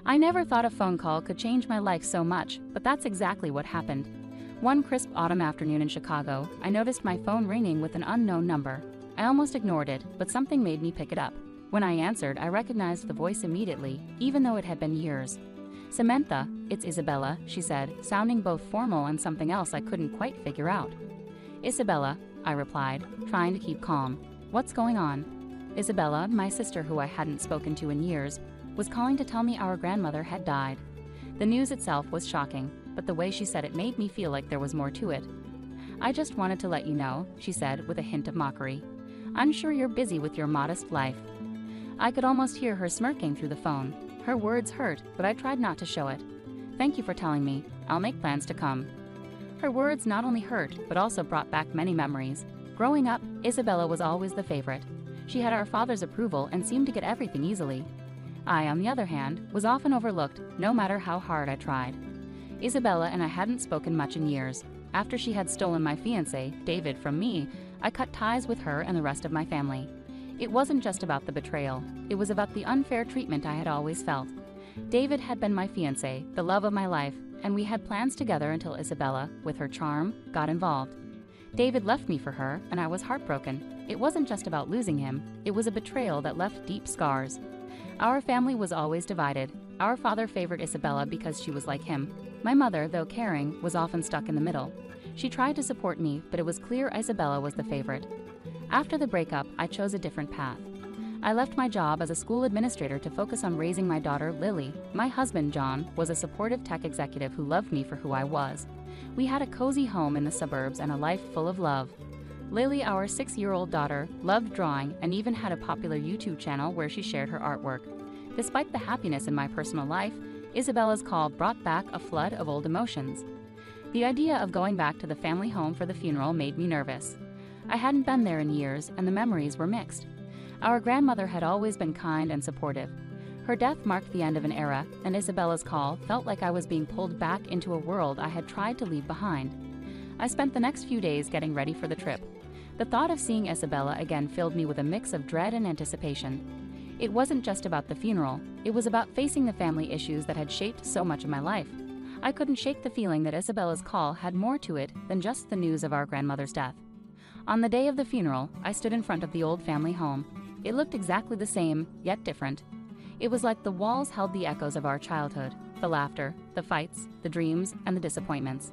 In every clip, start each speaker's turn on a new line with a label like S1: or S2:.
S1: I never thought a phone call could change my life so much, but that's exactly what happened. One crisp autumn afternoon in Chicago, I noticed my phone ringing with an unknown number. I almost ignored it, but something made me pick it up. When I answered, I recognized the voice immediately, even though it had been years. "Samantha, it's Isabella," she said, sounding both formal and something else I couldn't quite figure out. "Isabella," I replied, trying to keep calm. "What's going on?" Isabella, my sister who I hadn't spoken to in years, was calling to tell me our grandmother had died. The news itself was shocking, but the way she said it made me feel like there was more to it. "I just wanted to let you know," she said with a hint of mockery. "I'm sure you're busy with your modest life." I could almost hear her smirking through the phone. Her words hurt, but I tried not to show it. "Thank you for telling me. I'll make plans to come." Her words not only hurt, but also brought back many memories. Growing up, Isabella was always the favorite. She had our father's approval and seemed to get everything easily. I, on the other hand, was often overlooked, no matter how hard I tried. Isabella and I hadn't spoken much in years. After she had stolen my fiancé, David, from me, I cut ties with her and the rest of my family. It wasn't just about the betrayal. It was about the unfair treatment I had always felt. David had been my fiancé, the love of my life, and we had plans together until Isabella, with her charm, got involved. David left me for her, and I was heartbroken. It wasn't just about losing him. It was a betrayal that left deep scars. Our family was always divided. Our father favored Isabella because she was like him. My mother, though caring, was often stuck in the middle. She tried to support me, but it was clear Isabella was the favorite. After the breakup, I chose a different path. I left my job as a school administrator to focus on raising my daughter, Lily. My husband, John, was a supportive tech executive who loved me for who I was. We had a cozy home in the suburbs and a life full of love. Lily, our 6-year-old daughter, loved drawing and even had a popular YouTube channel where she shared her artwork. Despite the happiness in my personal life, Isabella's call brought back a flood of old emotions. The idea of going back to the family home for the funeral made me nervous. I hadn't been there in years, and the memories were mixed. Our grandmother had always been kind and supportive. Her death marked the end of an era, and Isabella's call felt like I was being pulled back into a world I had tried to leave behind. I spent the next few days getting ready for the trip. The thought of seeing Isabella again filled me with a mix of dread and anticipation. It wasn't just about the funeral. It was about facing the family issues that had shaped so much of my life. I couldn't shake the feeling that Isabella's call had more to it than just the news of our grandmother's death. On the day of the funeral, I stood in front of the old family home. It looked exactly the same, yet different. It was like the walls held the echoes of our childhood, the laughter, the fights, the dreams, and the disappointments.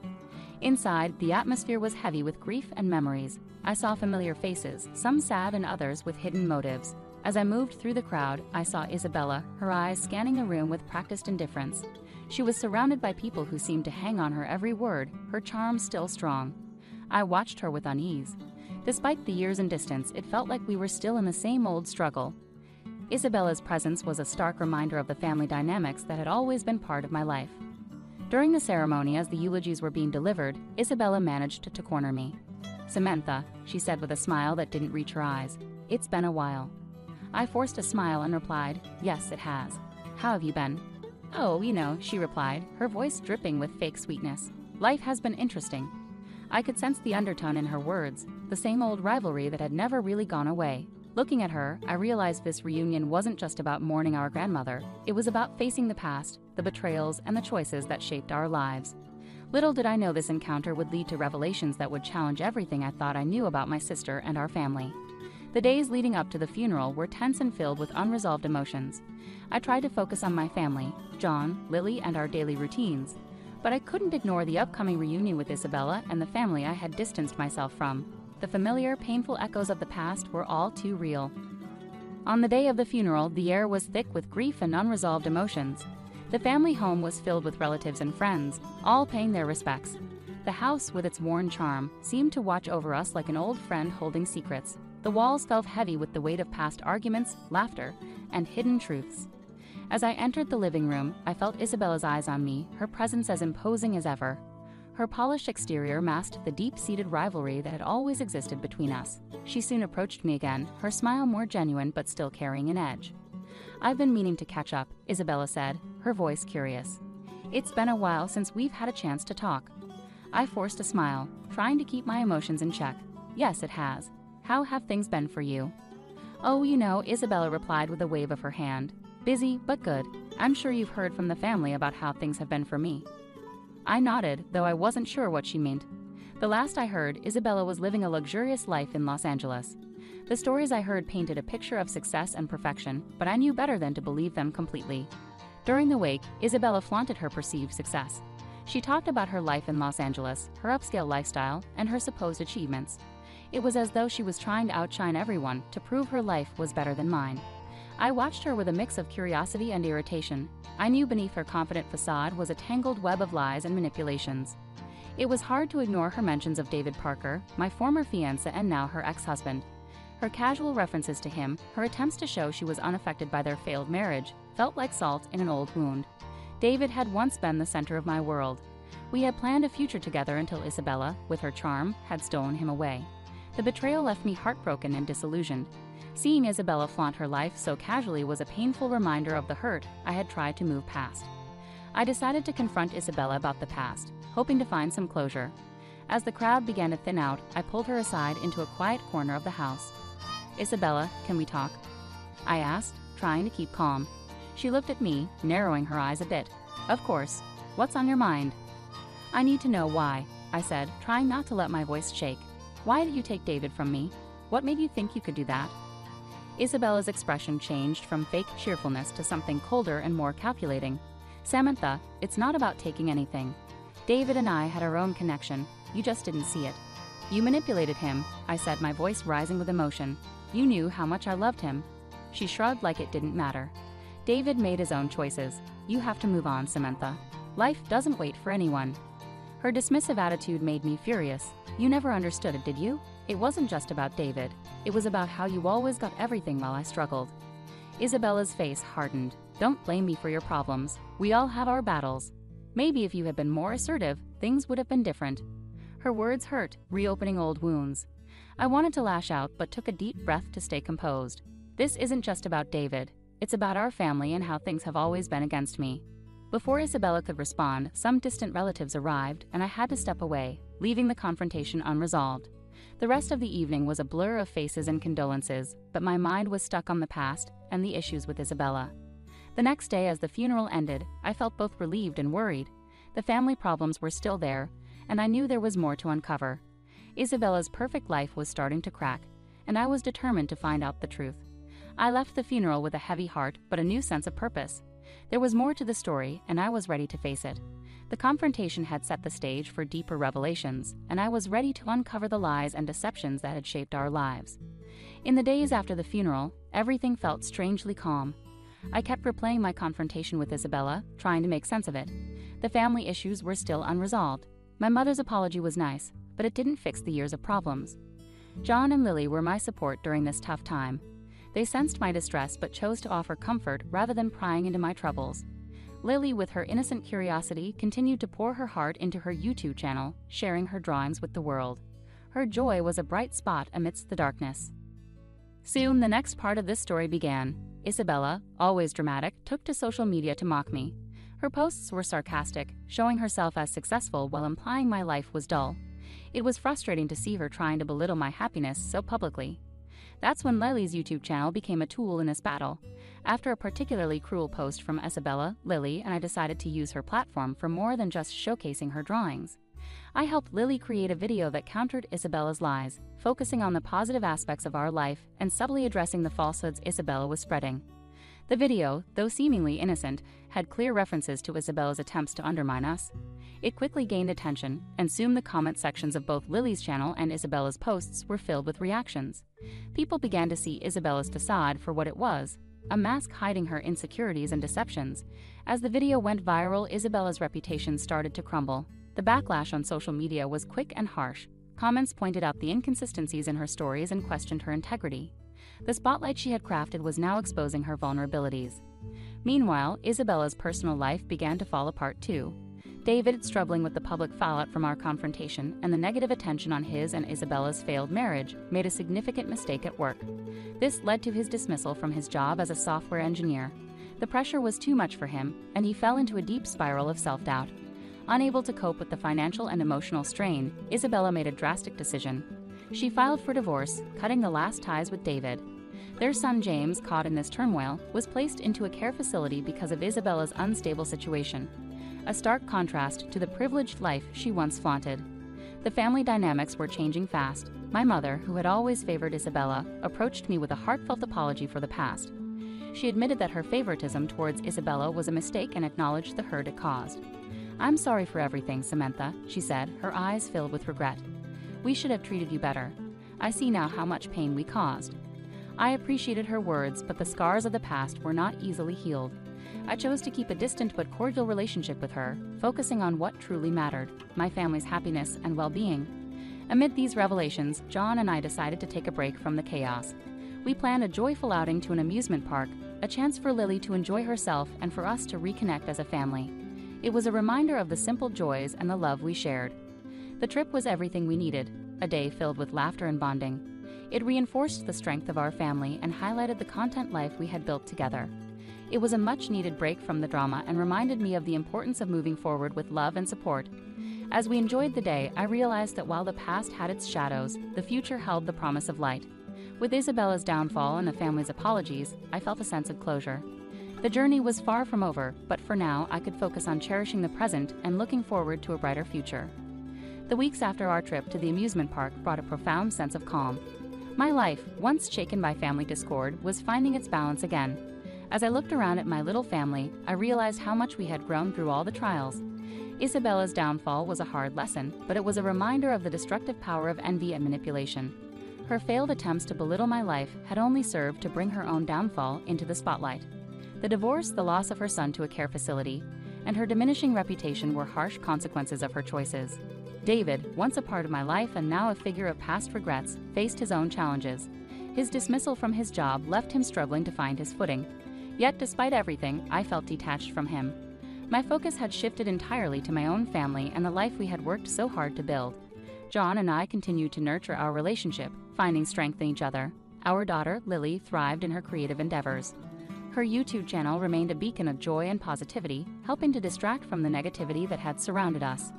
S1: Inside, the atmosphere was heavy with grief and memories. I saw familiar faces, some sad and others with hidden motives. As I moved through the crowd, I saw Isabella, her eyes scanning the room with practiced indifference. She was surrounded by people who seemed to hang on her every word, her charm still strong. I watched her with unease. Despite the years and distance, it felt like we were still in the same old struggle. Isabella's presence was a stark reminder of the family dynamics that had always been part of my life. During the ceremony, as the eulogies were being delivered, Isabella managed to corner me. "Samantha," she said with a smile that didn't reach her eyes, "it's been a while." I forced a smile and replied, "Yes, it has. How have you been?" "Oh, you know," she replied, her voice dripping with fake sweetness. "Life has been interesting." I could sense the undertone in her words, the same old rivalry that had never really gone away. Looking at her, I realized this reunion wasn't just about mourning our grandmother. It was about facing the past, the betrayals, and the choices that shaped our lives. Little did I know this encounter would lead to revelations that would challenge everything I thought I knew about my sister and our family. The days leading up to the funeral were tense and filled with unresolved emotions. I tried to focus on my family, John, Lily, and our daily routines. But I couldn't ignore the upcoming reunion with Isabella and the family I had distanced myself from. The familiar, painful echoes of the past were all too real. On the day of the funeral, the air was thick with grief and unresolved emotions. The family home was filled with relatives and friends, all paying their respects. The house, with its worn charm, seemed to watch over us like an old friend holding secrets. The walls felt heavy with the weight of past arguments, laughter, and hidden truths. As I entered the living room, I felt Isabella's eyes on me, her presence as imposing as ever. Her polished exterior masked the deep-seated rivalry that had always existed between us. She soon approached me again, her smile more genuine but still carrying an edge. "I've been meaning to catch up," Isabella said, her voice curious. "It's been a while since we've had a chance to talk." I forced a smile, trying to keep my emotions in check. "Yes, it has. How have things been for you?" "Oh, you know," Isabella replied with a wave of her hand. "Busy, but good. I'm sure you've heard from the family about how things have been for me." I nodded, though I wasn't sure what she meant. The last I heard, Isabella was living a luxurious life in Los Angeles. The stories I heard painted a picture of success and perfection, but I knew better than to believe them completely. During the wake, Isabella flaunted her perceived success. She talked about her life in Los Angeles, her upscale lifestyle, and her supposed achievements. It was as though she was trying to outshine everyone to prove her life was better than mine. I watched her with a mix of curiosity and irritation. I knew beneath her confident facade was a tangled web of lies and manipulations. It was hard to ignore her mentions of David Parker, my former fiancé and now her ex-husband. Her casual references to him, her attempts to show she was unaffected by their failed marriage, felt like salt in an old wound. David had once been the center of my world. We had planned a future together until Isabella, with her charm, had stolen him away. The betrayal left me heartbroken and disillusioned. Seeing Isabella flaunt her life so casually was a painful reminder of the hurt I had tried to move past. I decided to confront Isabella about the past, hoping to find some closure. As the crowd began to thin out, I pulled her aside into a quiet corner of the house. "Isabella, can we talk?" I asked, trying to keep calm. She looked at me, narrowing her eyes a bit. "Of course. What's on your mind?" "I need to know why," I said, trying not to let my voice shake. "Why did you take David from me? What made you think you could do that?" Isabella's expression changed from fake cheerfulness to something colder and more calculating. "Samantha, it's not about taking anything. David and I had our own connection. You just didn't see it. You manipulated him," I said, my voice rising with emotion. "You knew how much I loved him." She shrugged like it didn't matter. "David made his own choices. You have to move on, Samantha. Life doesn't wait for anyone." Her dismissive attitude made me furious. "You never understood it, did you? It wasn't just about David. It was about how you always got everything while I struggled." Isabella's face hardened. "Don't blame me for your problems. We all have our battles. Maybe if you had been more assertive, things would have been different." Her words hurt, reopening old wounds. I wanted to lash out, but took a deep breath to stay composed. This isn't just about David. It's about our family and how things have always been against me. Before Isabella could respond, some distant relatives arrived, and I had to step away, leaving the confrontation unresolved. The rest of the evening was a blur of faces and condolences, but my mind was stuck on the past and the issues with Isabella. The next day, as the funeral ended, I felt both relieved and worried. The family problems were still there, and I knew there was more to uncover. Isabella's perfect life was starting to crack, and I was determined to find out the truth. I left the funeral with a heavy heart but a new sense of purpose. There was more to the story, and I was ready to face it. The confrontation had set the stage for deeper revelations, and I was ready to uncover the lies and deceptions that had shaped our lives. In the days after the funeral, everything felt strangely calm. I kept replaying my confrontation with Isabella, trying to make sense of it. The family issues were still unresolved. My mother's apology was nice, but it didn't fix the years of problems. John and Lily were my support during this tough time. They sensed my distress but chose to offer comfort rather than prying into my troubles. Lily, with her innocent curiosity, continued to pour her heart into her YouTube channel, sharing her drawings with the world. Her joy was a bright spot amidst the darkness. Soon, the next part of this story began. Isabella, always dramatic, took to social media to mock me. Her posts were sarcastic, showing herself as successful while implying my life was dull. It was frustrating to see her trying to belittle my happiness so publicly. That's when Lily's YouTube channel became a tool in this battle. After a particularly cruel post from Isabella, Lily and I decided to use her platform for more than just showcasing her drawings. I helped Lily create a video that countered Isabella's lies, focusing on the positive aspects of our life and subtly addressing the falsehoods Isabella was spreading. The video, though seemingly innocent, had clear references to Isabella's attempts to undermine us. It quickly gained attention, and soon the comment sections of both Lily's channel and Isabella's posts were filled with reactions. People began to see Isabella's facade for what it was, a mask hiding her insecurities and deceptions. As the video went viral, Isabella's reputation started to crumble. The backlash on social media was quick and harsh. Comments pointed out the inconsistencies in her stories and questioned her integrity. The spotlight she had crafted was now exposing her vulnerabilities. Meanwhile, Isabella's personal life began to fall apart too. David, struggling with the public fallout from our confrontation and the negative attention on his and Isabella's failed marriage, made a significant mistake at work. This led to his dismissal from his job as a software engineer. The pressure was too much for him, and he fell into a deep spiral of self-doubt. Unable to cope with the financial and emotional strain, Isabella made a drastic decision. She filed for divorce, cutting the last ties with David. Their son James, caught in this turmoil, was placed into a care facility because of Isabella's unstable situation, a stark contrast to the privileged life she once flaunted. The family dynamics were changing fast. My mother, who had always favored Isabella, approached me with a heartfelt apology for the past. She admitted that her favoritism towards Isabella was a mistake and acknowledged the hurt it caused. "I'm sorry for everything, Samantha," she said, her eyes filled with regret. "We should have treated you better. I see now how much pain we caused." I appreciated her words, but the scars of the past were not easily healed. I chose to keep a distant but cordial relationship with her, focusing on what truly mattered, my family's happiness and well-being. Amid these revelations, John and I decided to take a break from the chaos. We planned a joyful outing to an amusement park, a chance for Lily to enjoy herself and for us to reconnect as a family. It was a reminder of the simple joys and the love we shared. The trip was everything we needed, a day filled with laughter and bonding. It reinforced the strength of our family and highlighted the content life we had built together. It was a much-needed break from the drama and reminded me of the importance of moving forward with love and support. As we enjoyed the day, I realized that while the past had its shadows, the future held the promise of light. With Isabella's downfall and the family's apologies, I felt a sense of closure. The journey was far from over, but for now, I could focus on cherishing the present and looking forward to a brighter future. The weeks after our trip to the amusement park brought a profound sense of calm. My life, once shaken by family discord, was finding its balance again. As I looked around at my little family, I realized how much we had grown through all the trials. Isabella's downfall was a hard lesson, but it was a reminder of the destructive power of envy and manipulation. Her failed attempts to belittle my life had only served to bring her own downfall into the spotlight. The divorce, the loss of her son to a care facility, and her diminishing reputation were harsh consequences of her choices. David, once a part of my life and now a figure of past regrets, faced his own challenges. His dismissal from his job left him struggling to find his footing. Yet, despite everything, I felt detached from him. My focus had shifted entirely to my own family and the life we had worked so hard to build. John and I continued to nurture our relationship, finding strength in each other. Our daughter, Lily, thrived in her creative endeavors. Her YouTube channel remained a beacon of joy and positivity, helping to distract from the negativity that had surrounded us.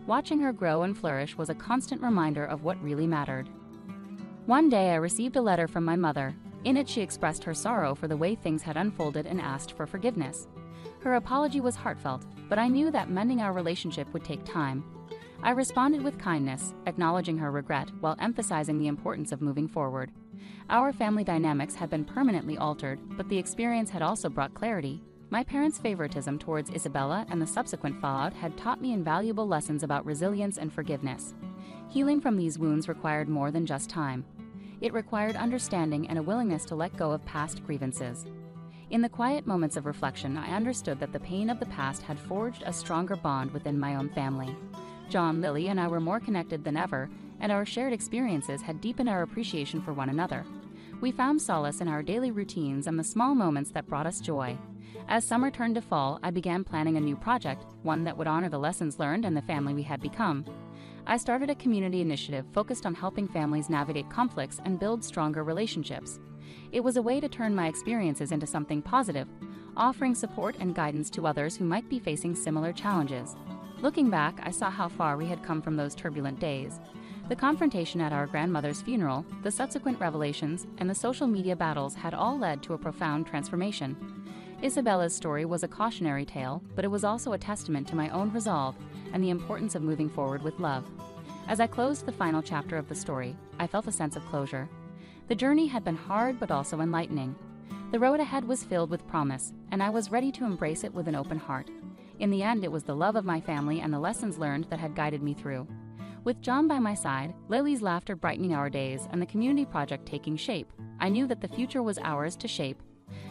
S1: Watching her grow and flourish was a constant reminder of what really mattered. One day I received a letter from my mother. In it, she expressed her sorrow for the way things had unfolded and asked for forgiveness. Her apology was heartfelt, but I knew that mending our relationship would take time. I responded with kindness, acknowledging her regret while emphasizing the importance of moving forward. Our family dynamics had been permanently altered, but the experience had also brought clarity. My parents' favoritism towards Isabella and the subsequent fallout had taught me invaluable lessons about resilience and forgiveness. Healing from these wounds required more than just time. It required understanding and a willingness to let go of past grievances. In the quiet moments of reflection, I understood that the pain of the past had forged a stronger bond within my own family. John, Lily, and I were more connected than ever, and our shared experiences had deepened our appreciation for one another. We found solace in our daily routines and the small moments that brought us joy. As summer turned to fall, I began planning a new project, one that would honor the lessons learned and the family we had become. I started a community initiative focused on helping families navigate conflicts and build stronger relationships. It was a way to turn my experiences into something positive, offering support and guidance to others who might be facing similar challenges. Looking back, I saw how far we had come from those turbulent days. The confrontation at our grandmother's funeral, the subsequent revelations, and the social media battles had all led to a profound transformation. Isabella's story was a cautionary tale, but it was also a testament to my own resolve and the importance of moving forward with love. As I closed the final chapter of the story, I felt a sense of closure. The journey had been hard but also enlightening. The road ahead was filled with promise, and I was ready to embrace it with an open heart. In the end, it was the love of my family and the lessons learned that had guided me through. With John by my side, Lily's laughter brightening our days, and the community project taking shape, I knew that the future was ours to shape.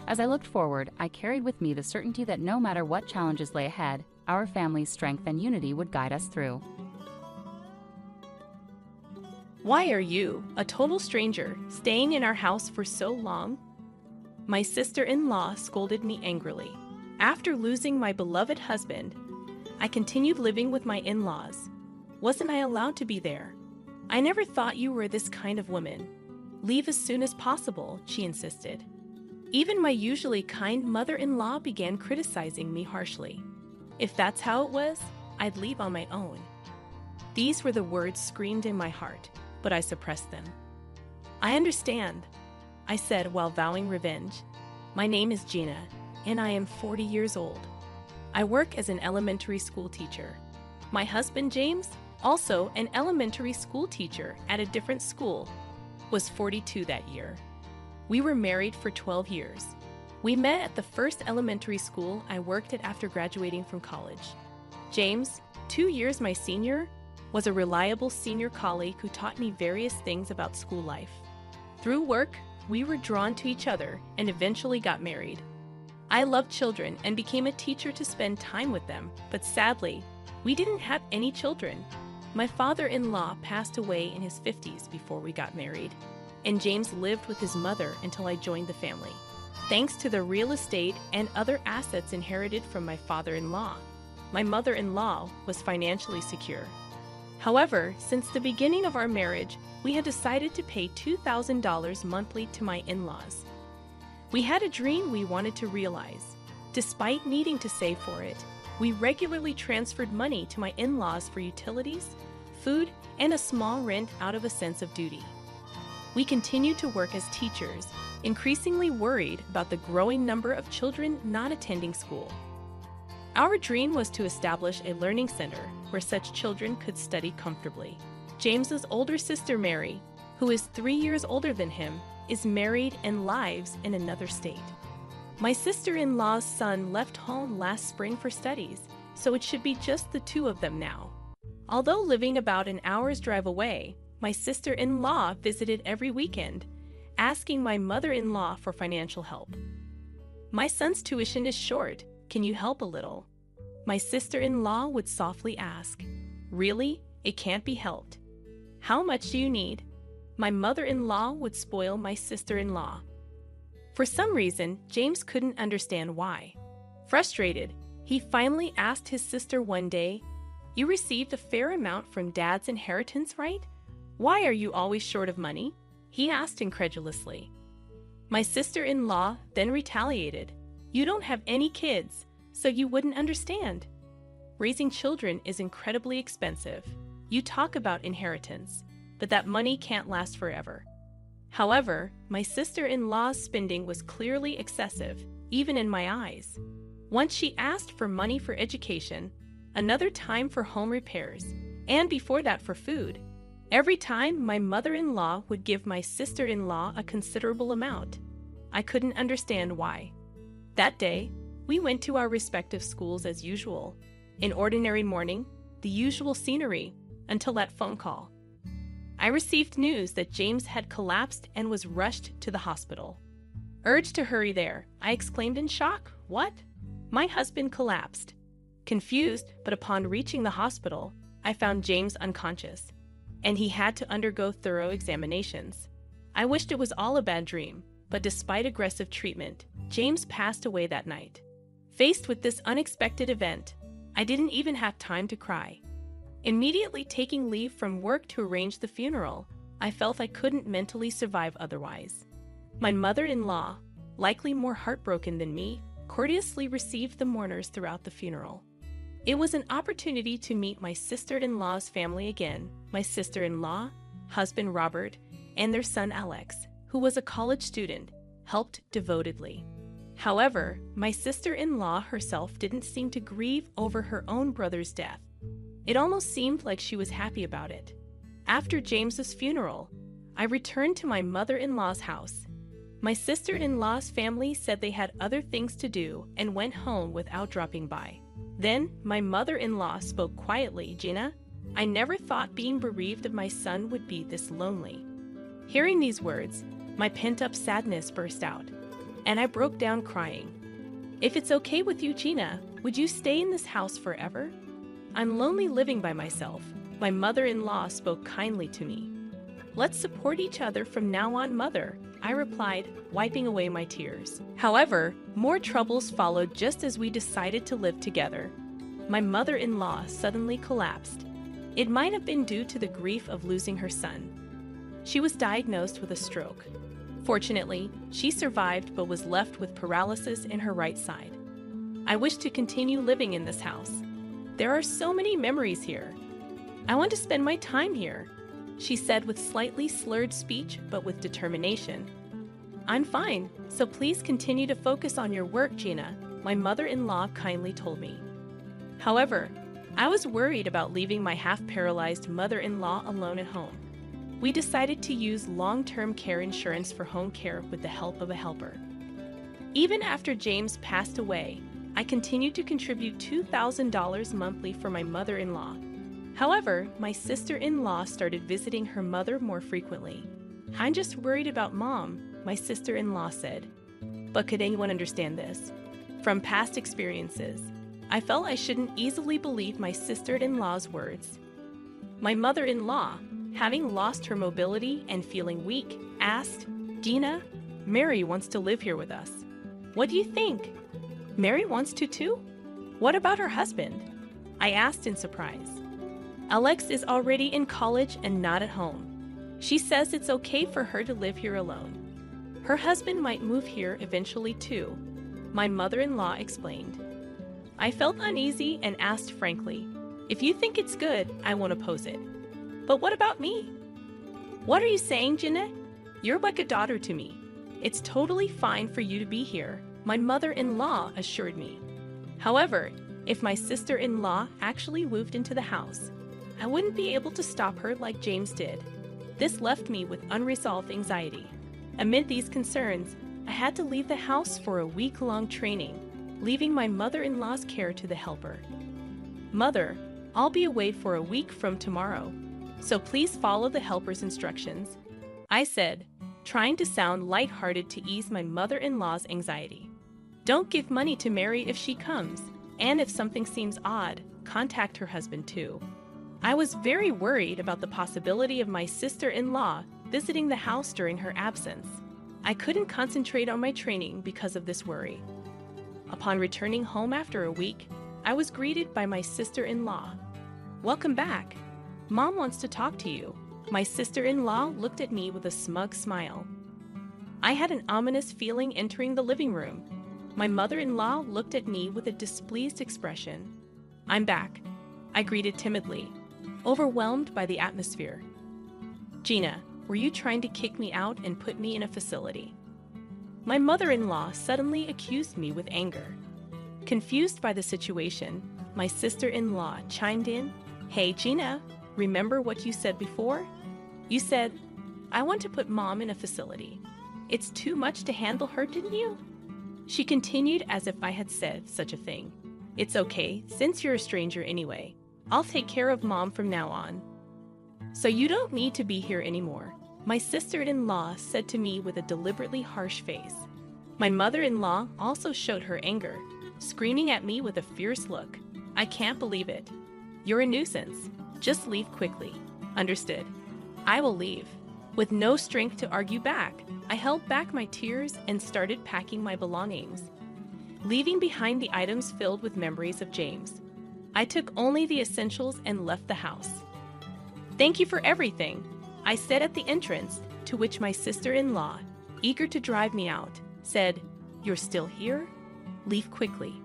S1: As I looked forward, I carried with me the certainty that no matter what challenges lay ahead, our family's strength and unity would guide us through.
S2: Why are you, a total stranger, staying in our house for so long? My sister-in-law scolded me angrily. After losing my beloved husband, I continued living with my in-laws. Wasn't I allowed to be there? I never thought you were this kind of woman. Leave as soon as possible, she insisted. Even my usually kind mother-in-law began criticizing me harshly. If that's how it was, I'd leave on my own. These were the words screamed in my heart, but I suppressed them. I understand. I said while vowing revenge. My name is Gina, and I am 40 years old. I work as an elementary school teacher. My husband, James, also an elementary school teacher at a different school, was 42 that year. We were married for 12 years. We met at the first elementary school I worked at after graduating from college. James, 2 years my senior, was a reliable senior colleague who taught me various things about school life. Through work, we were drawn to each other and eventually got married. I loved children and became a teacher to spend time with them, but sadly, we didn't have any children. My father-in-law passed away in his 50s before we got married, and James lived with his mother until I joined the family. Thanks to the real estate and other assets inherited from my father-in-law, my mother-in-law was financially secure. However, since the beginning of our marriage, we had decided to pay $2,000 monthly to my in-laws. We had a dream we wanted to realize. Despite needing to save for it, we regularly transferred money to my in-laws for utilities, food, and a small rent out of a sense of duty. We continued to work as teachers, increasingly worried about the growing number of children not attending school. Our dream was to establish a learning center where such children could study comfortably. James's older sister, Mary, who is 3 years older than him, is married and lives in another state. My sister-in-law's son left home last spring for studies, so it should be just the two of them now. Although living about an hour's drive away, my sister-in-law visited every weekend, asking my mother-in-law for financial help. My son's tuition is short. Can you help a little? My sister-in-law would softly ask. Really? It can't be helped. How much do you need? My mother-in-law would spoil my sister-in-law. For some reason, James couldn't understand why. Frustrated, he finally asked his sister one day, "You received a fair amount from Dad's inheritance, right? Why are you always short of money?" he asked incredulously. My sister-in-law then retaliated, "You don't have any kids, so you wouldn't understand. Raising children is incredibly expensive. You talk about inheritance, but that money can't last forever." However, my sister-in-law's spending was clearly excessive, even in my eyes. Once she asked for money for education, another time for home repairs, and before that for food. Every time, my mother-in-law would give my sister-in-law a considerable amount. I couldn't understand why. That day, we went to our respective schools as usual. An ordinary morning, the usual scenery, until that phone call. I received news that James had collapsed and was rushed to the hospital. Urged to hurry there, I exclaimed in shock, "What?" My husband collapsed. Confused, but upon reaching the hospital, I found James unconscious, and he had to undergo thorough examinations. I wished it was all a bad dream, but despite aggressive treatment, James passed away that night. Faced with this unexpected event, I didn't even have time to cry. Immediately taking leave from work to arrange the funeral, I felt I couldn't mentally survive otherwise. My mother-in-law, likely more heartbroken than me, courteously received the mourners throughout the funeral. It was an opportunity to meet my sister-in-law's family again, my sister-in-law, husband Robert, and their son Alex, who was a college student, helped devotedly. However, my sister-in-law herself didn't seem to grieve over her own brother's death. It almost seemed like she was happy about it. After James's funeral, I returned to my mother-in-law's house. My sister-in-law's family said they had other things to do and went home without dropping by. Then, my mother-in-law spoke quietly, "Gina, I never thought being bereaved of my son would be this lonely." Hearing these words, my pent-up sadness burst out, and I broke down crying. "If it's okay with you, Gina, would you stay in this house forever? I'm lonely living by myself." My mother-in-law spoke kindly to me. "Let's support each other from now on, Mother," I replied, wiping away my tears. However, more troubles followed just as we decided to live together. My mother-in-law suddenly collapsed. It might have been due to the grief of losing her son. She was diagnosed with a stroke. Fortunately, she survived but was left with paralysis in her right side. I wish to continue living in this house. There are so many memories here. I want to spend my time here, she said with slightly slurred speech but with determination. I'm fine, so please continue to focus on your work, Gina, my mother-in-law kindly told me. However, I was worried about leaving my half-paralyzed mother-in-law alone at home. We decided to use long-term care insurance for home care with the help of a helper. Even after James passed away, I continued to contribute $2,000 monthly for my mother-in-law. However, my sister-in-law started visiting her mother more frequently. I'm just worried about Mom, my sister-in-law said. But could anyone understand this? From past experiences, I felt I shouldn't easily believe my sister-in-law's words. My mother-in-law, having lost her mobility and feeling weak, asked, "Gina, Mary wants to live here with us. What do you think? Mary wants to too? What about her husband?" I asked in surprise. "Alex is already in college and not at home. She says it's okay for her to live here alone. Her husband might move here eventually too," my mother-in-law explained. I felt uneasy and asked frankly, "If you think it's good, I won't oppose it. But what about me?" "What are you saying, Jeanette? You're like a daughter to me. It's totally fine for you to be here," my mother-in-law assured me. However, if my sister-in-law actually moved into the house, I wouldn't be able to stop her like James did. This left me with unresolved anxiety. Amid these concerns, I had to leave the house for a week-long training, leaving my mother-in-law's care to the helper. "Mother, I'll be away for a week from tomorrow, so please follow the helper's instructions," I said, trying to sound lighthearted to ease my mother-in-law's anxiety. "Don't give money to Mary if she comes, and if something seems odd, contact her husband too." I was very worried about the possibility of my sister-in-law visiting the house during her absence. I couldn't concentrate on my training because of this worry. Upon returning home after a week, I was greeted by my sister-in-law. "Welcome back. Mom wants to talk to you." My sister-in-law looked at me with a smug smile. I had an ominous feeling entering the living room. My mother-in-law looked at me with a displeased expression. "I'm back," I greeted timidly, overwhelmed by the atmosphere. "Gina, were you trying to kick me out and put me in a facility?" My mother-in-law suddenly accused me with anger. Confused by the situation, my sister-in-law chimed in, "Hey, Gina, remember what you said before? You said, 'I want to put Mom in a facility. It's too much to handle her, didn't you?'" She continued as if I had said such a thing. "It's okay, since you're a stranger anyway. I'll take care of Mom from now on. So you don't need to be here anymore," my sister-in-law said to me with a deliberately harsh face. My mother-in-law also showed her anger, screaming at me with a fierce look. "I can't believe it. You're a nuisance. Just leave quickly." "Understood. I will leave." With no strength to argue back, I held back my tears and started packing my belongings, leaving behind the items filled with memories of James. I took only the essentials and left the house. "Thank you for everything," I said at the entrance, to which my sister-in-law, eager to drive me out, said, "You're still here? Leave quickly."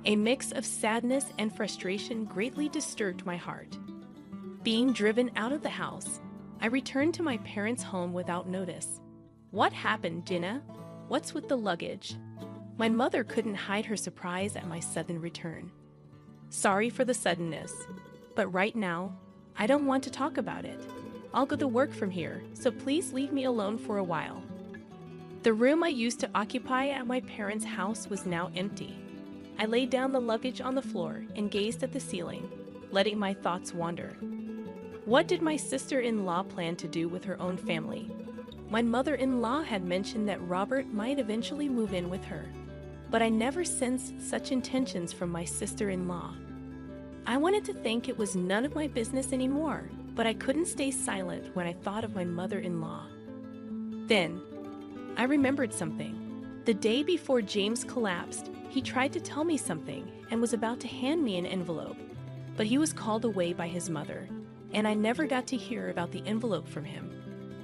S2: A mix of sadness and frustration greatly disturbed my heart. Being driven out of the house, I returned to my parents' home without notice. "What happened, Gina? What's with the luggage?" My mother couldn't hide her surprise at my sudden return. "Sorry for the suddenness, but right now, I don't want to talk about it. I'll go to work from here, so please leave me alone for a while." The room I used to occupy at my parents' house was now empty. I laid down the luggage on the floor and gazed at the ceiling, letting my thoughts wander. What did my sister-in-law plan to do with her own family? My mother-in-law had mentioned that Robert might eventually move in with her, but I never sensed such intentions from my sister-in-law. I wanted to think it was none of my business anymore, but I couldn't stay silent when I thought of my mother-in-law. Then, I remembered something. The day before James collapsed, he tried to tell me something and was about to hand me an envelope, but he was called away by his mother, and I never got to hear about the envelope from him.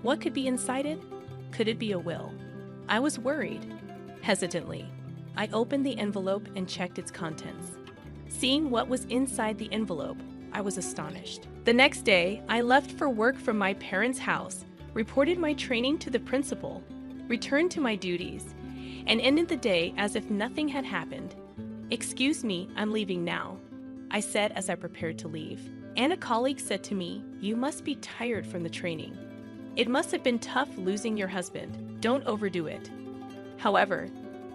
S2: What could be inside it? Could it be a will? I was worried. Hesitantly, I opened the envelope and checked its contents. Seeing what was inside the envelope, I was astonished. The next day, I left for work from my parents' house, reported my training to the principal, returned to my duties, and ended the day as if nothing had happened. "Excuse me, I'm leaving now," I said as I prepared to leave. And a colleague said to me, "You must be tired from the training. It must have been tough losing your husband. Don't overdo it." However,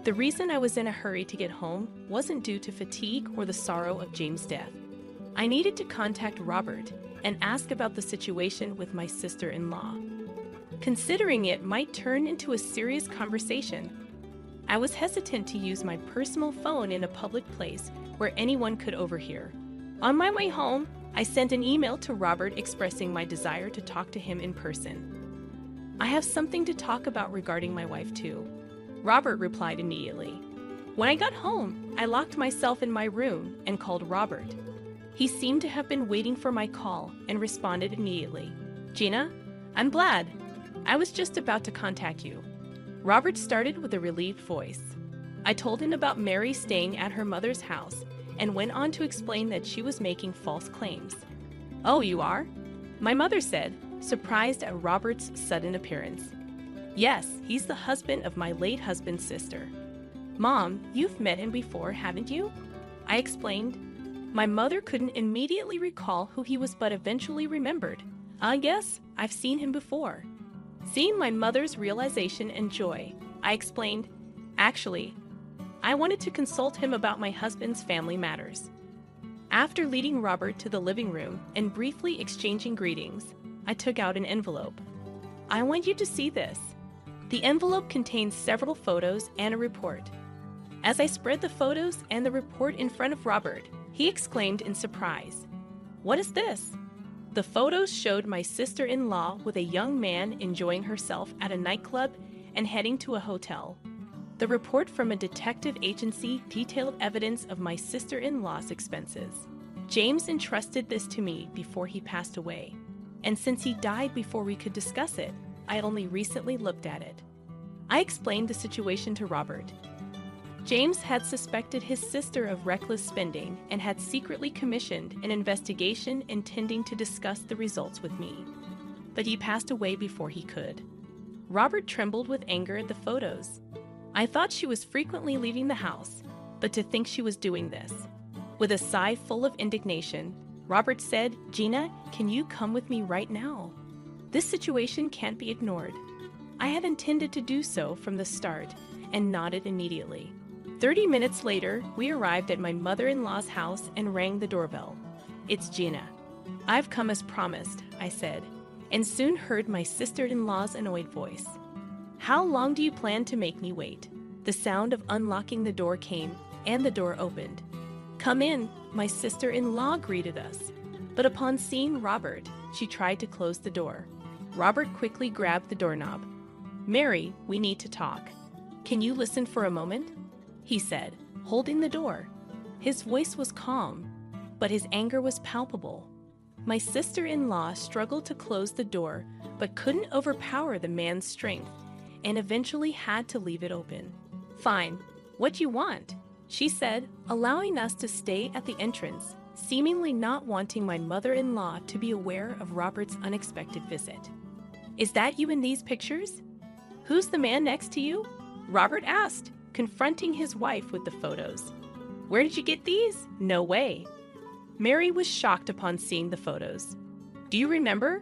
S2: the reason I was in a hurry to get home wasn't due to fatigue or the sorrow of James' death. I needed to contact Robert and ask about the situation with my sister-in-law. Considering it might turn into a serious conversation, I was hesitant to use my personal phone in a public place where anyone could overhear. On my way home, I sent an email to Robert expressing my desire to talk to him in person. "I have something to talk about regarding my wife too," Robert replied immediately. When I got home, I locked myself in my room and called Robert. He seemed to have been waiting for my call and responded immediately. "Gina, I'm glad. I was just about to contact you." Robert started with a relieved voice. I told him about Mary staying at her mother's house and went on to explain that she was making false claims. "Oh, you are?" my mother said, surprised at Robert's sudden appearance. "Yes, he's the husband of my late husband's sister." "Mom, you've met him before, haven't you?" I explained. My mother couldn't immediately recall who he was, but eventually remembered. "Yes, I've seen him before." Seeing my mother's realization and joy, I explained, "Actually, I wanted to consult him about my husband's family matters." After leading Robert to the living room and briefly exchanging greetings, I took out an envelope. "I want you to see this." The envelope contained several photos and a report. As I spread the photos and the report in front of Robert, he exclaimed in surprise, "What is this?" The photos showed my sister-in-law with a young man enjoying herself at a nightclub and heading to a hotel. The report from a detective agency detailed evidence of my sister-in-law's expenses. James entrusted this to me before he passed away, and since he died before we could discuss it, I only recently looked at it. I explained the situation to Robert. James had suspected his sister of reckless spending and had secretly commissioned an investigation intending to discuss the results with me, but he passed away before he could. Robert trembled with anger at the photos. I thought she was frequently leaving the house, but to think she was doing this. With a sigh full of indignation, Robert said, "Gina, can you come with me right now? This situation can't be ignored." I had intended to do so from the start and nodded immediately. 30 minutes later, we arrived at my mother-in-law's house and rang the doorbell. "It's Gina." "I've come as promised," I said, and soon heard my sister-in-law's annoyed voice. "How long do you plan to make me wait?" The sound of unlocking the door came, and the door opened. "Come in," my sister-in-law greeted us. But upon seeing Robert, she tried to close the door. Robert quickly grabbed the doorknob. "Mary, we need to talk. Can you listen for a moment?" he said, holding the door. His voice was calm, but his anger was palpable. My sister-in-law struggled to close the door, but couldn't overpower the man's strength, and eventually had to leave it open. "Fine, what you want?" she said, allowing us to stay at the entrance, seemingly not wanting my mother-in-law to be aware of Robert's unexpected visit. "Is that you in these pictures? Who's the man next to you?" Robert asked, confronting his wife with the photos. "Where did you get these? No way." Mary was shocked upon seeing the photos. "Do you remember?"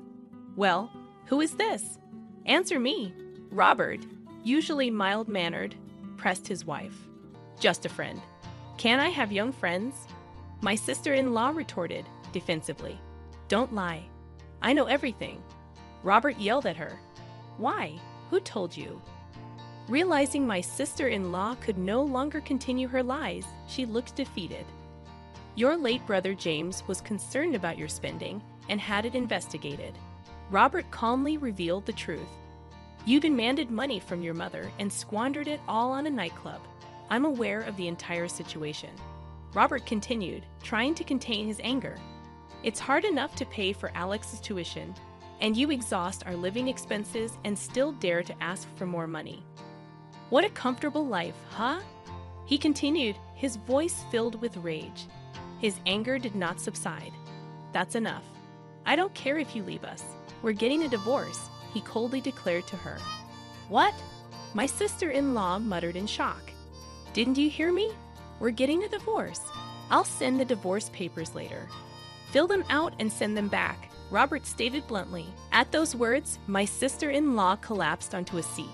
S2: "Well, who is this?" "Answer me." Robert, usually mild-mannered, pressed his wife. "Just a friend." "Can I have young friends?" My sister-in-law retorted, defensively. "Don't lie. I know everything." Robert yelled at her. "Why? Who told you?" Realizing my sister-in-law could no longer continue her lies, she looked defeated. "Your late brother James was concerned about your spending and had it investigated." Robert calmly revealed the truth. "You demanded money from your mother and squandered it all on a nightclub. I'm aware of the entire situation." Robert continued, trying to contain his anger. "It's hard enough to pay for Alex's tuition, and you exhaust our living expenses and still dare to ask for more money. What a comfortable life, huh?" He continued, his voice filled with rage. His anger did not subside. "That's enough. I don't care if you leave us. We're getting a divorce," he coldly declared to her. "What?" My sister-in-law muttered in shock. "Didn't you hear me? We're getting a divorce. I'll send the divorce papers later. Fill them out and send them back," Robert stated bluntly. At those words, my sister-in-law collapsed onto a seat.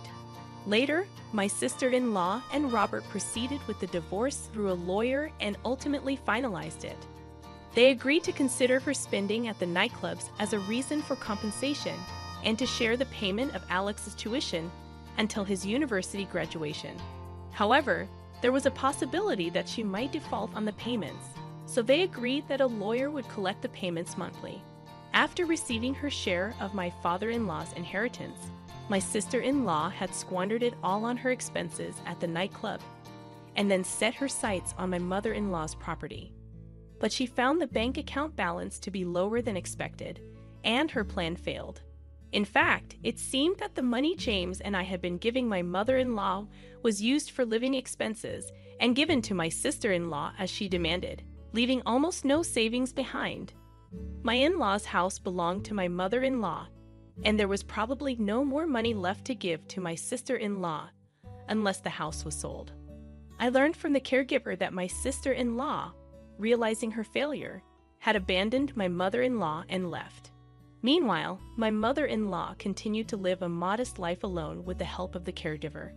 S2: Later, my sister-in-law and Robert proceeded with the divorce through a lawyer and ultimately finalized it. They agreed to consider her spending at the nightclubs as a reason for compensation and to share the payment of Alex's tuition until his university graduation. However, there was a possibility that she might default on the payments, so they agreed that a lawyer would collect the payments monthly. After receiving her share of my father-in-law's inheritance, my sister-in-law had squandered it all on her expenses at the nightclub and then set her sights on my mother-in-law's property. But she found the bank account balance to be lower than expected, and her plan failed. In fact, it seemed that the money James and I had been giving my mother-in-law was used for living expenses and given to my sister-in-law as she demanded, leaving almost no savings behind. My in-laws' house belonged to my mother-in-law, and there was probably no more money left to give to my sister-in-law unless the house was sold. I learned from the caregiver that my sister-in-law, realizing her failure, had abandoned my mother-in-law and left. Meanwhile, my mother-in-law continued to live a modest life alone with the help of the caregiver.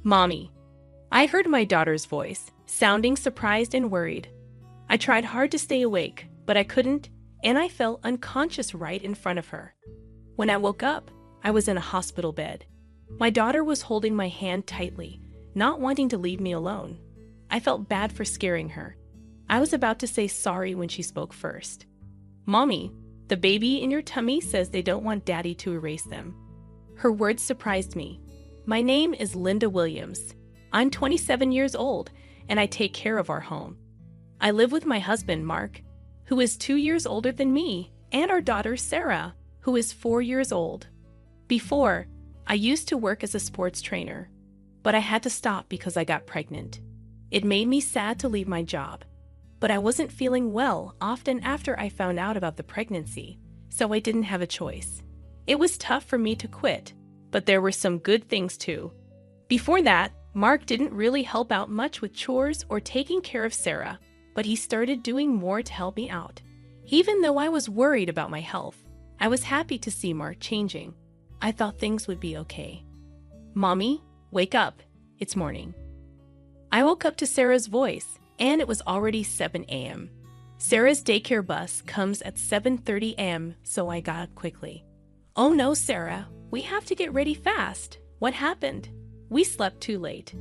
S2: "Mommy." I heard my daughter's voice, sounding surprised and worried. I tried hard to stay awake, but I couldn't, and I fell unconscious right in front of her. When I woke up, I was in a hospital bed. My daughter was holding my hand tightly, not wanting to leave me alone. I felt bad for scaring her. I was about to say sorry when she spoke first. "Mommy, the baby in your tummy says they don't want Daddy to erase them." Her words surprised me. "My name is Linda Williams. I'm 27 years old, and I take care of our home. I live with my husband, Mark, who is 2 years older than me, and our daughter, Sarah, who is 4 years old. Before, I used to work as a sports trainer, but I had to stop because I got pregnant. It made me sad to leave my job, but I wasn't feeling well often after I found out about the pregnancy, so I didn't have a choice. It was tough for me to quit, but there were some good things too. Before that, Mark didn't really help out much with chores or taking care of Sarah, but he started doing more to help me out. Even though I was worried about my health, I was happy to see Mark changing. I thought things would be okay. "Mommy, wake up. It's morning." I woke up to Sarah's voice, and it was already 7 a.m. Sarah's daycare bus comes at 7:30 a.m., so I got up quickly. "Oh no, Sarah, we have to get ready fast. What happened? We slept too late.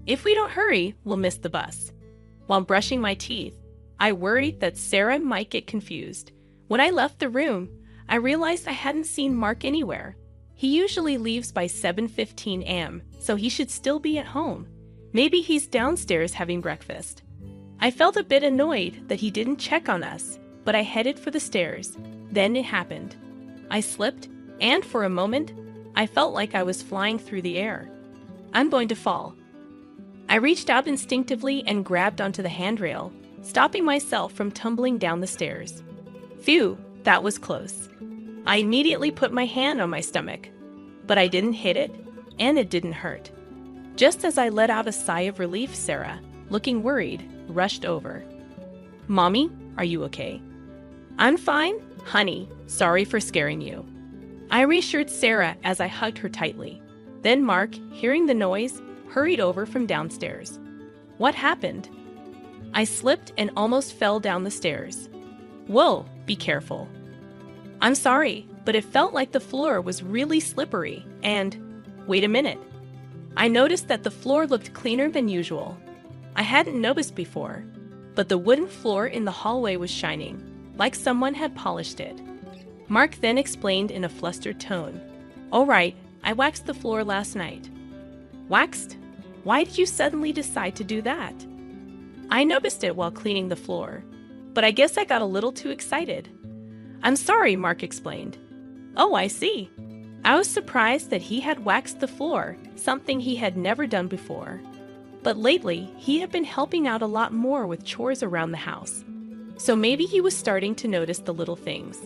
S2: If we don't hurry, we'll miss the bus." While brushing my teeth, I worried that Sarah might get confused. When I left the room, I realized I hadn't seen Mark anywhere. He usually leaves by 7:15 a.m., so he should still be at home. Maybe he's downstairs having breakfast. I felt a bit annoyed that he didn't check on us, but I headed for the stairs. Then it happened. I slipped, and for a moment, I felt like I was flying through the air. I'm going to fall. I reached out instinctively and grabbed onto the handrail, stopping myself from tumbling down the stairs. Phew, that was close. I immediately put my hand on my stomach, but I didn't hit it, and it didn't hurt. Just as I let out a sigh of relief, Sarah, looking worried, rushed over. "Mommy, are you okay?" "I'm fine, honey. Sorry for scaring you." I reassured Sarah as I hugged her tightly. Then Mark, hearing the noise, hurried over from downstairs. "What happened?" I slipped and almost fell down the stairs. "Whoa, be careful." "I'm sorry, but it felt like the floor was really slippery and... Wait a minute. I noticed that the floor looked cleaner than usual. I hadn't noticed before, but the wooden floor in the hallway was shining, like someone had polished it. Mark then explained in a flustered tone. "All right, I waxed the floor last night." "Waxed? Why did you suddenly decide to do that?" "I noticed it while cleaning the floor, but I guess I got a little too excited." "I'm sorry," Mark explained. "Oh, I see." I was surprised that he had waxed the floor, something he had never done before. But lately, he had been helping out a lot more with chores around the house. So maybe he was starting to notice the little things.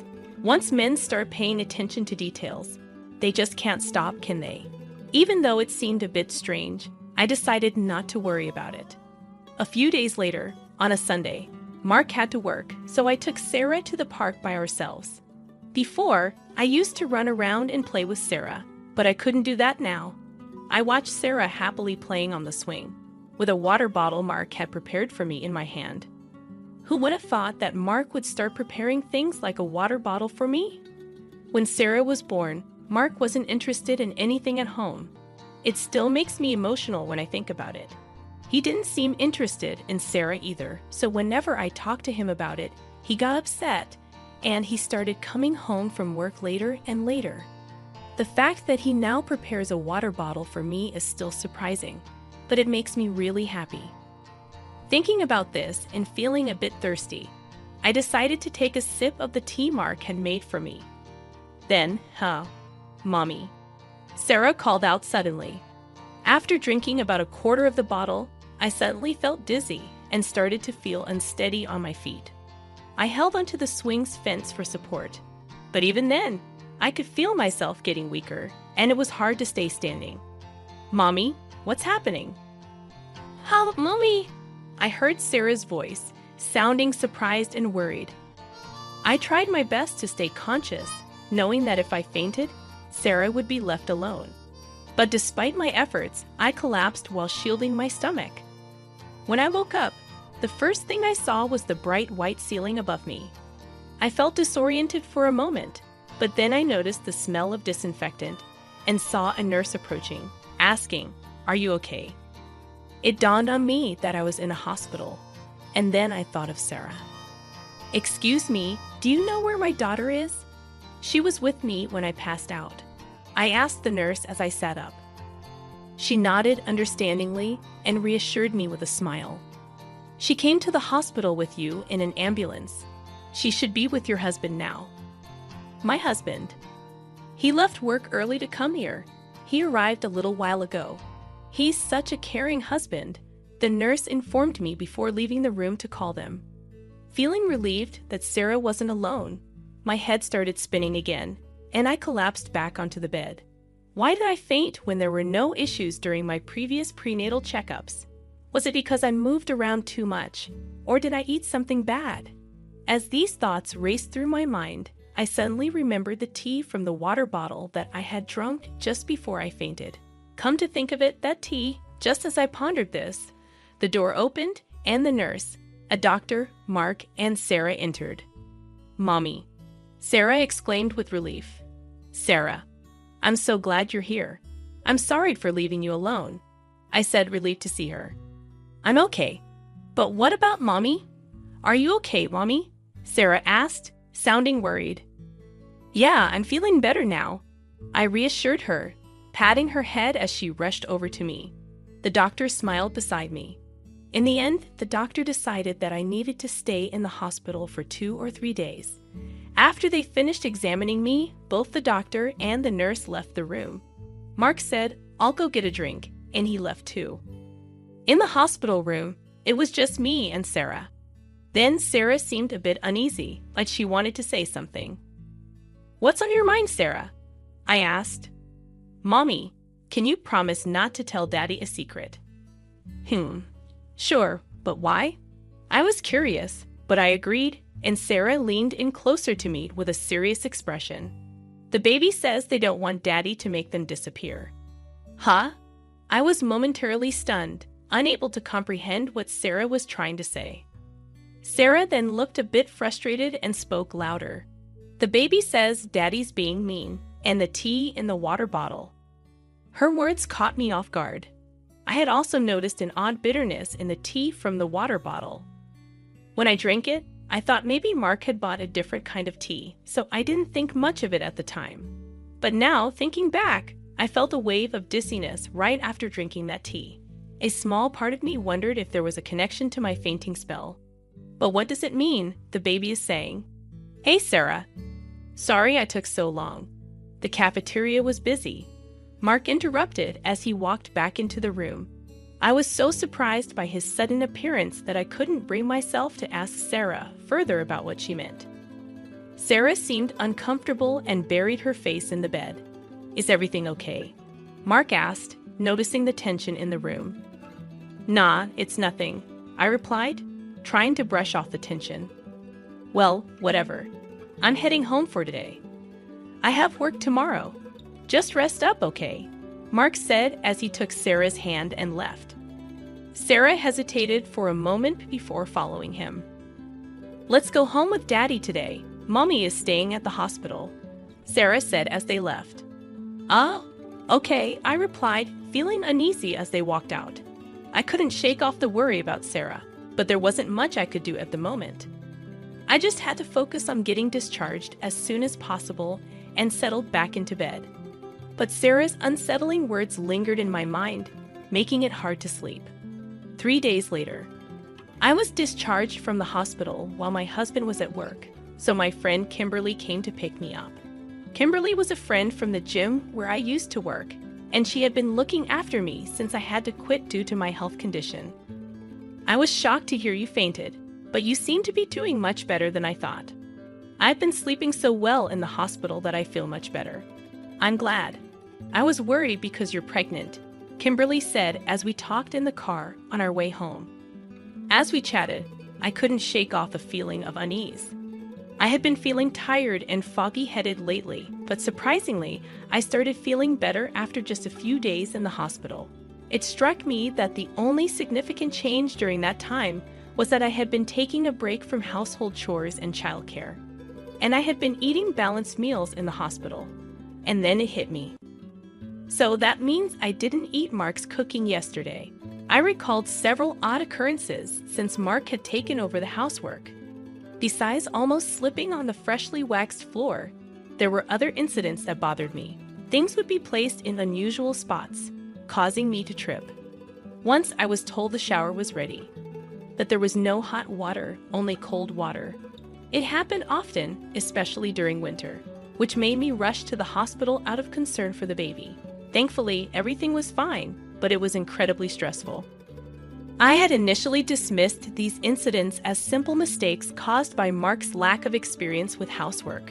S2: Once men start paying attention to details, They just can't stop, can they? Even though it seemed a bit strange, I decided not to worry about it. A few days later, on a Sunday, Mark had to work, so I took Sarah to the park by ourselves. Before, I used to run around and play with Sarah, but I couldn't do that now. I watched Sarah happily playing on the swing, with a water bottle Mark had prepared for me in my hand. Who would have thought that Mark would start preparing things like a water bottle for me? When Sarah was born, Mark wasn't interested in anything at home. It still makes me emotional when I think about it. He didn't seem interested in Sarah either, so whenever I talked to him about it, he got upset, and he started coming home from work later and later. The fact that he now prepares a water bottle for me is still surprising, but it makes me really happy. Thinking about this and feeling a bit thirsty, I decided to take a sip of the tea Mark had made for me. Then, Mommy, Sarah called out suddenly. After drinking about a quarter of the bottle, I suddenly felt dizzy and started to feel unsteady on my feet. I held onto the swing's fence for support, but even then, I could feel myself getting weaker, and it was hard to stay standing. Mommy, what's happening? Help, Mommy! I heard Sarah's voice, sounding surprised and worried. I tried my best to stay conscious, knowing that if I fainted, Sarah would be left alone. But despite my efforts, I collapsed while shielding my stomach. When I woke up, the first thing I saw was the bright white ceiling above me. I felt disoriented for a moment, but then I noticed the smell of disinfectant and saw a nurse approaching, asking, "Are you okay?" It dawned on me that I was in a hospital, and then I thought of Sarah. "Excuse me, do you know where my daughter is?" She was with me when I passed out. I asked the nurse as I sat up. She nodded understandingly and reassured me with a smile. "She came to the hospital with you in an ambulance. She should be with your husband now." My husband. He left work early to come here. He arrived a little while ago. He's such a caring husband, the nurse informed me before leaving the room to call them. Feeling relieved that Sarah wasn't alone, my head started spinning again, and I collapsed back onto the bed. Why did I faint when there were no issues during my previous prenatal checkups? Was it because I moved around too much, or did I eat something bad? As these thoughts raced through my mind, I suddenly remembered the tea from the water bottle that I had drunk just before I fainted. Come to think of it, that tea, just as I pondered this, the door opened and the nurse, a doctor, Mark, and Sarah entered. "Mommy," Sarah exclaimed with relief. "Sarah, I'm so glad you're here. I'm sorry for leaving you alone," I said, relieved to see her. "I'm okay. But what about Mommy? Are you okay, Mommy?" Sarah asked, sounding worried. "Yeah, I'm feeling better now," I reassured her, patting her head as she rushed over to me. The doctor smiled beside me. In the end, the doctor decided that I needed to stay in the hospital for 2 or 3 days. After they finished examining me, both the doctor and the nurse left the room. Mark said, "I'll go get a drink," and he left too. In the hospital room, it was just me and Sarah. Then Sarah seemed a bit uneasy, like she wanted to say something. "What's on your mind, Sarah?" I asked. "Mommy, can you promise not to tell Daddy a secret?" Sure, but why?" I was curious, but I agreed, and Sarah leaned in closer to me with a serious expression. "The baby says they don't want Daddy to make them disappear." Huh? I was momentarily stunned, unable to comprehend what Sarah was trying to say. Sarah then looked a bit frustrated and spoke louder. "The baby says Daddy's being mean, and the tea in the water bottle." Her words caught me off guard. I had also noticed an odd bitterness in the tea from the water bottle. When I drank it, I thought maybe Mark had bought a different kind of tea, so I didn't think much of it at the time. But now, thinking back, I felt a wave of dizziness right after drinking that tea. A small part of me wondered if there was a connection to my fainting spell. "But what does it mean?" the baby is saying. "Hey, Sarah. Sorry I took so long. The cafeteria was busy." Mark interrupted as he walked back into the room. I was so surprised by his sudden appearance that I couldn't bring myself to ask Sarah further about what she meant. Sarah seemed uncomfortable and buried her face in the bed. Is everything okay? Mark asked, noticing the tension in the room. Nah, it's nothing, I replied, trying to brush off the tension. Well, whatever. I'm heading home for today. I have work tomorrow. Just rest up, okay? Mark said as he took Sarah's hand and left. Sarah hesitated for a moment before following him. Let's go home with Daddy today. Mommy is staying at the hospital, Sarah said as they left. Ah, okay, I replied, feeling uneasy as they walked out. I couldn't shake off the worry about Sarah, but there wasn't much I could do at the moment. I just had to focus on getting discharged as soon as possible and settled back into bed. But Sarah's unsettling words lingered in my mind, making it hard to sleep. 3 days later, I was discharged from the hospital while my husband was at work, so my friend Kimberly came to pick me up. Kimberly was a friend from the gym where I used to work, and she had been looking after me since I had to quit due to my health condition. I was shocked to hear you fainted, but you seem to be doing much better than I thought. I've been sleeping so well in the hospital that I feel much better. I'm glad. I was worried because you're pregnant, Kimberly said as we talked in the car on our way home. As we chatted, I couldn't shake off a feeling of unease. I had been feeling tired and foggy-headed lately, but surprisingly, I started feeling better after just a few days in the hospital. It struck me that the only significant change during that time was that I had been taking a break from household chores and childcare, and I had been eating balanced meals in the hospital. And then it hit me. So that means I didn't eat Mark's cooking yesterday. I recalled several odd occurrences since Mark had taken over the housework. Besides almost slipping on the freshly waxed floor, there were other incidents that bothered me. Things would be placed in unusual spots, causing me to trip. Once I was told the shower was ready, that there was no hot water, only cold water. It happened often, especially during winter, which made me rush to the hospital out of concern for the baby. Thankfully, everything was fine, but it was incredibly stressful. I had initially dismissed these incidents as simple mistakes caused by Mark's lack of experience with housework.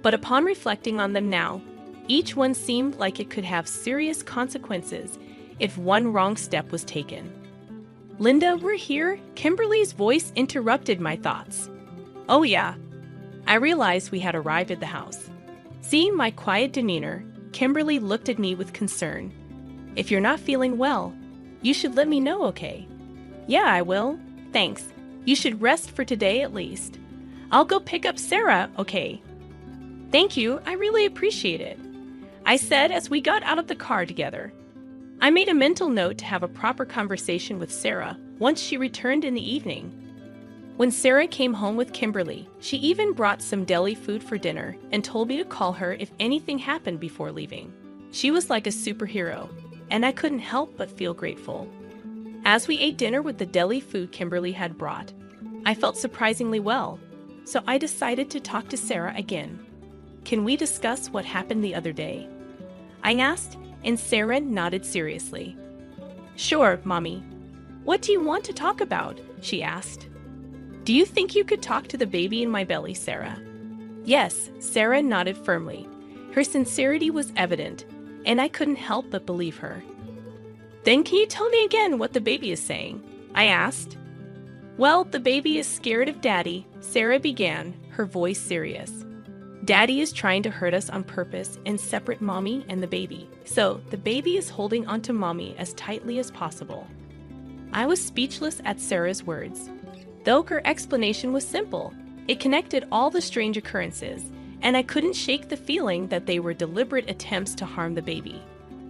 S2: But upon reflecting on them now, each one seemed like it could have serious consequences if one wrong step was taken. Linda, we're here? Kimberly's voice interrupted my thoughts. Oh yeah. I realized we had arrived at the house. Seeing my quiet demeanor, Kimberly looked at me with concern. If you're not feeling well, you should let me know, okay? Yeah, I will. Thanks. You should rest for today at least. I'll go pick up Sarah, okay? Thank you, I really appreciate it, I said as we got out of the car together. I made a mental note to have a proper conversation with Sarah once she returned in the evening. When Sarah came home with Kimberly, she even brought some deli food for dinner and told me to call her if anything happened before leaving. She was like a superhero, and I couldn't help but feel grateful. As we ate dinner with the deli food Kimberly had brought, I felt surprisingly well, so I decided to talk to Sarah again. Can we discuss what happened the other day? I asked, and Sarah nodded seriously. Sure, Mommy. What do you want to talk about? She asked. Do you think you could talk to the baby in my belly, Sarah? Yes, Sarah nodded firmly. Her sincerity was evident, and I couldn't help but believe her. Then can you tell me again what the baby is saying? I asked. Well, the baby is scared of Daddy, Sarah began, her voice serious. Daddy is trying to hurt us on purpose and separate Mommy and the baby, so the baby is holding onto Mommy as tightly as possible. I was speechless at Sarah's words. Though her explanation was simple, it connected all the strange occurrences, and I couldn't shake the feeling that they were deliberate attempts to harm the baby.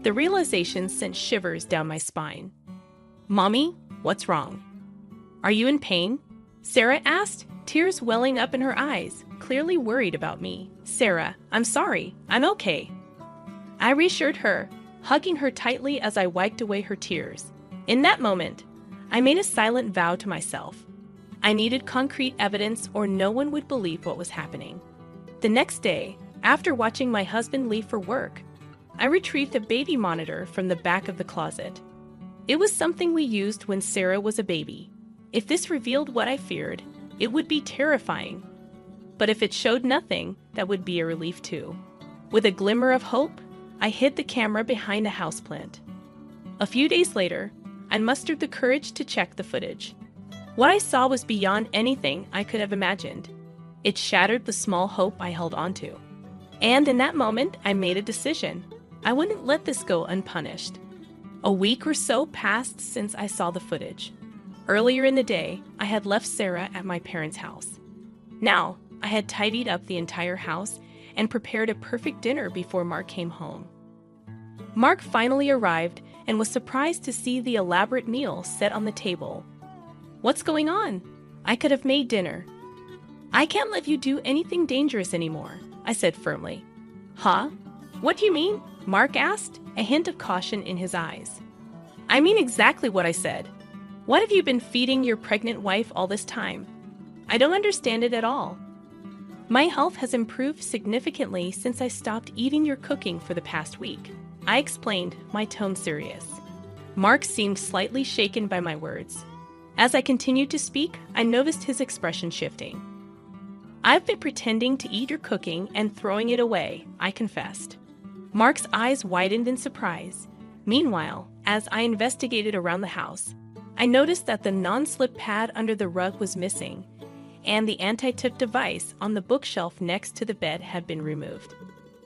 S2: The realization sent shivers down my spine. Mommy, what's wrong? Are you in pain? Sarah asked, tears welling up in her eyes, clearly worried about me. Sarah, I'm sorry, I'm okay. I reassured her, hugging her tightly as I wiped away her tears. In that moment, I made a silent vow to myself. I needed concrete evidence or no one would believe what was happening. The next day, after watching my husband leave for work, I retrieved a baby monitor from the back of the closet. It was something we used when Sarah was a baby. If this revealed what I feared, it would be terrifying. But if it showed nothing, that would be a relief too. With a glimmer of hope, I hid the camera behind a houseplant. A few days later, I mustered the courage to check the footage. What I saw was beyond anything I could have imagined. It shattered the small hope I held onto. And in that moment, I made a decision. I wouldn't let this go unpunished. A week or so passed since I saw the footage. Earlier in the day, I had left Sarah at my parents' house. Now, I had tidied up the entire house and prepared a perfect dinner before Mark came home. Mark finally arrived and was surprised to see the elaborate meal set on the table. "What's going on? I could have made dinner." "I can't let you do anything dangerous anymore," I said firmly. "Huh? What do you mean?" Mark asked, a hint of caution in his eyes. "I mean exactly what I said. What have you been feeding your pregnant wife all this time? I don't understand it at all." "My health has improved significantly since I stopped eating your cooking for the past week," I explained, my tone serious. Mark seemed slightly shaken by my words. As I continued to speak, I noticed his expression shifting. "I've been pretending to eat your cooking and throwing it away," I confessed. Mark's eyes widened in surprise. Meanwhile, as I investigated around the house, I noticed that the non-slip pad under the rug was missing, and the anti-tip device on the bookshelf next to the bed had been removed.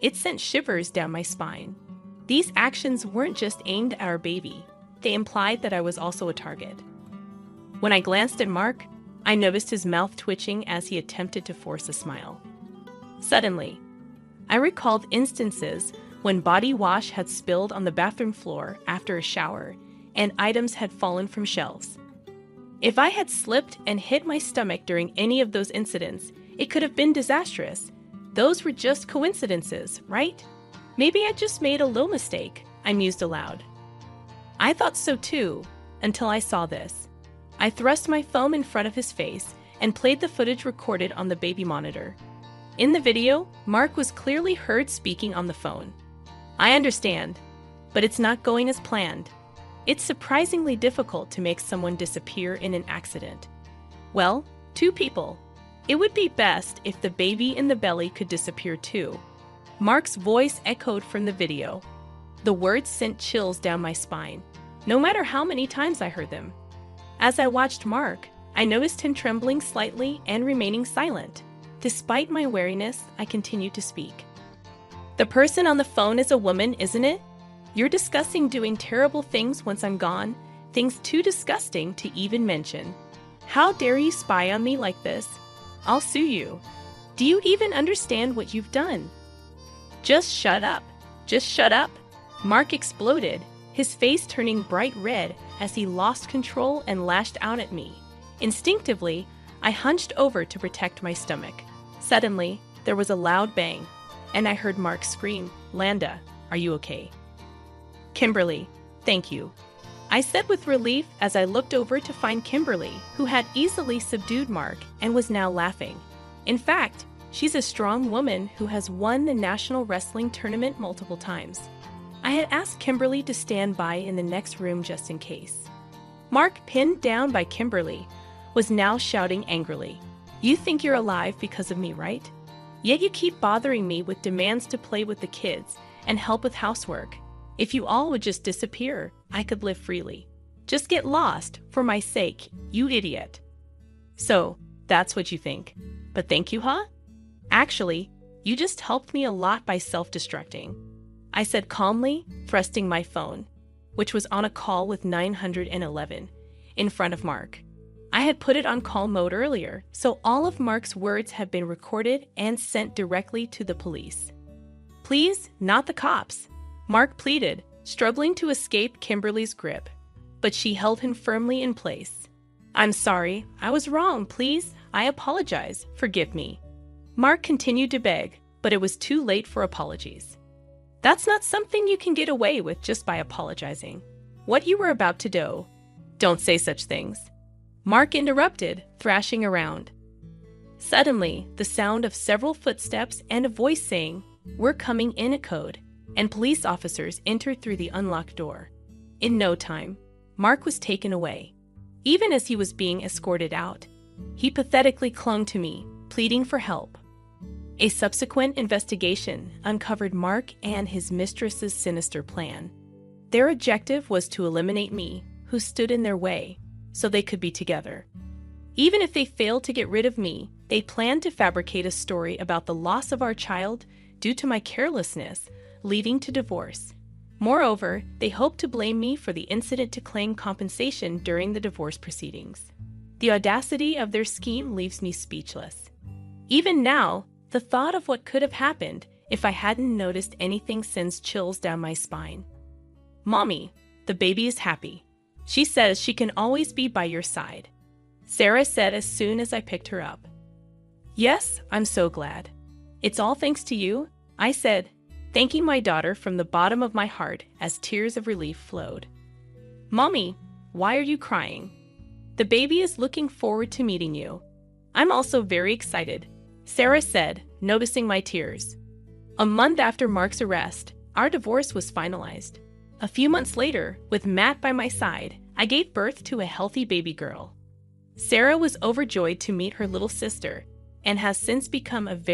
S2: It sent shivers down my spine. These actions weren't just aimed at our baby. They implied that I was also a target. When I glanced at Mark, I noticed his mouth twitching as he attempted to force a smile. Suddenly, I recalled instances when body wash had spilled on the bathroom floor after a shower and items had fallen from shelves. If I had slipped and hit my stomach during any of those incidents, it could have been disastrous. Those were just coincidences, right? Maybe I just made a little mistake, I mused aloud. I thought so too, until I saw this. I thrust my phone in front of his face and played the footage recorded on the baby monitor. In the video, Mark was clearly heard speaking on the phone. "I understand, but it's not going as planned. It's surprisingly difficult to make someone disappear in an accident. Well, 2 people. It would be best if the baby in the belly could disappear too." Mark's voice echoed from the video. The words sent chills down my spine, no matter how many times I heard them. As I watched Mark, I noticed him trembling slightly and remaining silent. Despite my wariness, I continued to speak. "The person on the phone is a woman, isn't it? You're discussing doing terrible things once I'm gone, things too disgusting to even mention. How dare you spy on me like this? I'll sue you. Do you even understand what you've done?" "Just shut up. Just shut up." Mark exploded, his face turning bright red as he lost control and lashed out at me. Instinctively, I hunched over to protect my stomach. Suddenly, there was a loud bang, and I heard Mark scream, "Landa, are you okay?" "Kimberly, thank you," I said with relief as I looked over to find Kimberly, who had easily subdued Mark and was now laughing. In fact, she's a strong woman who has won the national wrestling tournament multiple times. I had asked Kimberly to stand by in the next room just in case. Mark, pinned down by Kimberly, was now shouting angrily, "You think you're alive because of me, right? Yet you keep bothering me with demands to play with the kids and help with housework. If you all would just disappear, I could live freely. Just get lost, for my sake, you idiot." "So, that's what you think. But thank you, huh? Actually, you just helped me a lot by self-destructing," I said calmly, thrusting my phone, which was on a call with 911, in front of Mark. I had put it on call mode earlier, so all of Mark's words had been recorded and sent directly to the police. "Please, not the cops," Mark pleaded, struggling to escape Kimberly's grip, but she held him firmly in place. "I'm sorry, I was wrong, please. I apologize. Forgive me." Mark continued to beg, but it was too late for apologies. "That's not something you can get away with just by apologizing. What you were about to do." "Don't say such things," Mark interrupted, thrashing around. Suddenly, the sound of several footsteps and a voice saying, "We're coming in," echoed, and police officers entered through the unlocked door. In no time, Mark was taken away. Even as he was being escorted out, he pathetically clung to me, pleading for help. A subsequent investigation uncovered Mark and his mistress's sinister plan. Their objective was to eliminate me, who stood in their way, so they could be together. Even if they failed to get rid of me, they planned to fabricate a story about the loss of our child due to my carelessness, leading to divorce. Moreover, they hoped to blame me for the incident to claim compensation during the divorce proceedings. The audacity of their scheme leaves me speechless. Even now, the thought of what could have happened if I hadn't noticed anything sends chills down my spine. Mommy, the baby is happy. She says she can always be by your side, Sarah said as soon as I picked her up. Yes, I'm so glad. It's all thanks to you, I said, thanking my daughter from the bottom of my heart as tears of relief flowed. Mommy, why are you crying? The baby is looking forward to meeting you. I'm also very excited, Sarah said, noticing my tears. A month after Mark's arrest, our divorce was finalized. A few months later, with Matt by my side, I gave birth to a healthy baby girl. Sarah was overjoyed to meet her little sister and has since become a very